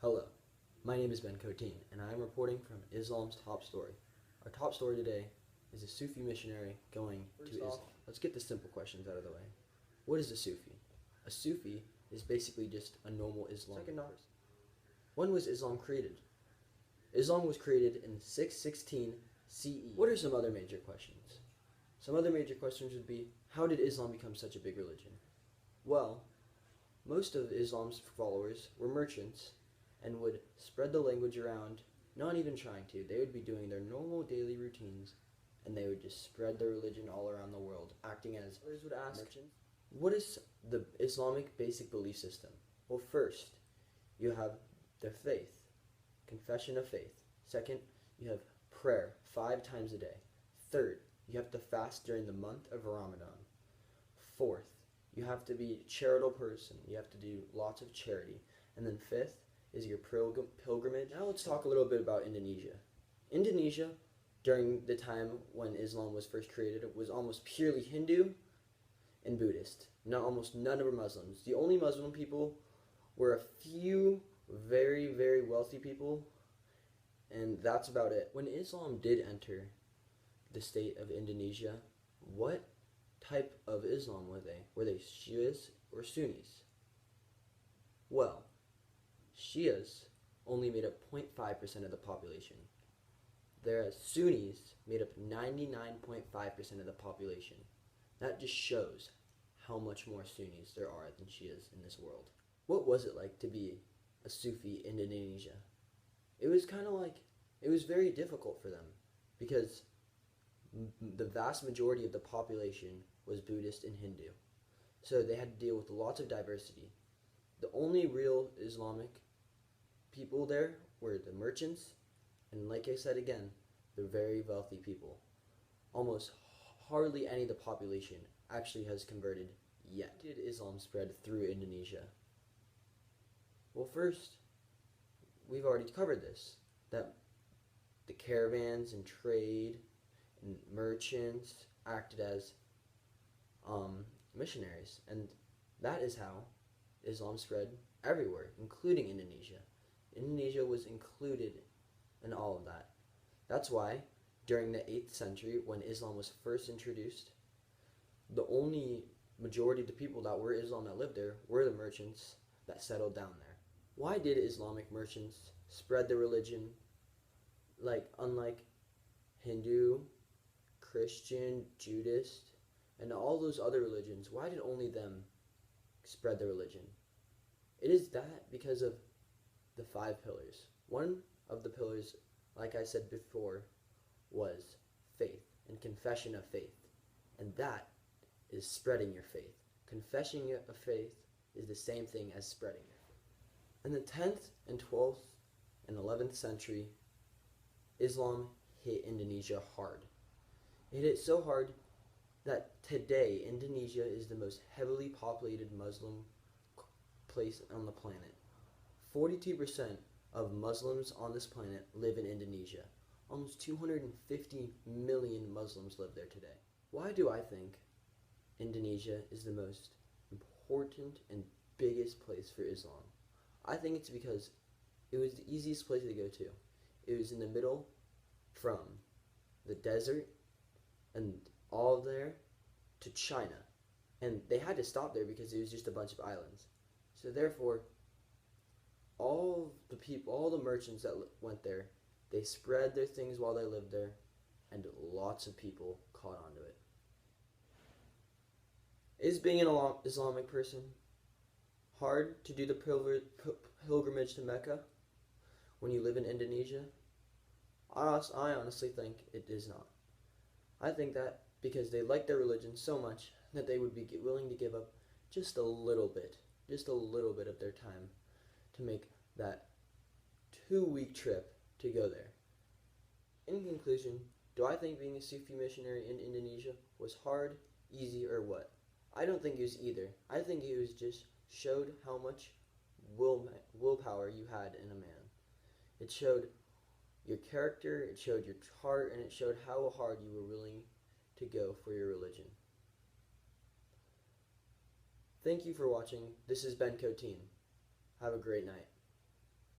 Hello, my name is Ben Koteen, and I am reporting from Islam's top story. Our top story today is a Sufi missionary going to Islam. Let's get the simple questions out of the way. What is a Sufi? A Sufi is basically just a normal Islamic person. When was Islam created? Islam was created in 616 CE. What are some other major questions? Some other major questions would be, how did Islam become such a big religion? Well, most of Islam's followers were merchants and would spread the language around, not even trying to. They would be doing their normal daily routines, and they would just spread their religion all around the world, acting as others would ask, merchants. What is the Islamic basic belief system? Well, first, you have their faith, confession of faith. Second, you have prayer 5 times a day. Third, you have to fast during the month of Ramadan. Fourth, you have to be a charitable person. You have to do lots of charity. And then fifth is your pilgrimage. Now let's talk a little bit about Indonesia. Indonesia, during the time when Islam was first created, was almost purely Hindu and Buddhist. Almost none were Muslims. The only Muslim people were a few very, very wealthy people, and that's about it. When Islam did enter the state of Indonesia, what type of Islam were they? Were they Shias or Sunnis? Well, Shias only made up 0.5% of the population, whereas Sunnis made up 99.5% of the population. That just shows how much more Sunnis there are than Shias in this world. What was it like to be a Sufi in Indonesia? It was it was very difficult for them because the vast majority of the population was Buddhist and Hindu. So they had to deal with lots of diversity. The only real Islamic people there were the merchants, and like I said again, the very wealthy people. Almost hardly any of the population actually has converted yet. How did Islam spread through Indonesia? Well, first, we've already covered this, that the caravans and trade and merchants acted as missionaries, and that is how Islam spread everywhere, including Indonesia. Indonesia was included in all of that. That's why during the 8th century, when Islam was first introduced, the only majority of the people that were Islam that lived there were the merchants that settled down there. Why did Islamic merchants spread the religion unlike Hindu, Christian, Judaist, and all those other religions? Why did only them spread the religion? It is that because of the 5 pillars. One of the pillars, like I said before, was faith and confession of faith. And that is spreading your faith. Confessing of faith is the same thing as spreading your faith. In the 10th and 12th and 11th century, Islam hit Indonesia hard. It hit so hard that today Indonesia is the most heavily populated Muslim place on the planet. 42% of Muslims on this planet live in Indonesia. Almost 250 million Muslims live there today. Why do I think Indonesia is the most important and biggest place for Islam? I think it's because it was the easiest place to go to. It was in the middle from the desert and all there to China. And they had to stop there because it was just a bunch of islands. So therefore, all the people, all the merchants that went there, they spread their things while they lived there, and lots of people caught on to it. Is being an Islamic person hard to do the pilgrimage to Mecca when you live in Indonesia? I honestly think it is not. I think that because they like their religion so much that they would be willing to give up just a little bit of their time to make that 2-week trip to go there. In conclusion, do I think being a Sufi missionary in Indonesia was hard, easy, or what? I don't think it was either. I think it was just showed how much willpower you had in a man. It showed your character, it showed your heart, and it showed how hard you were willing to go for your religion. Thank you for watching. This is Ben Koteen. Have a great night.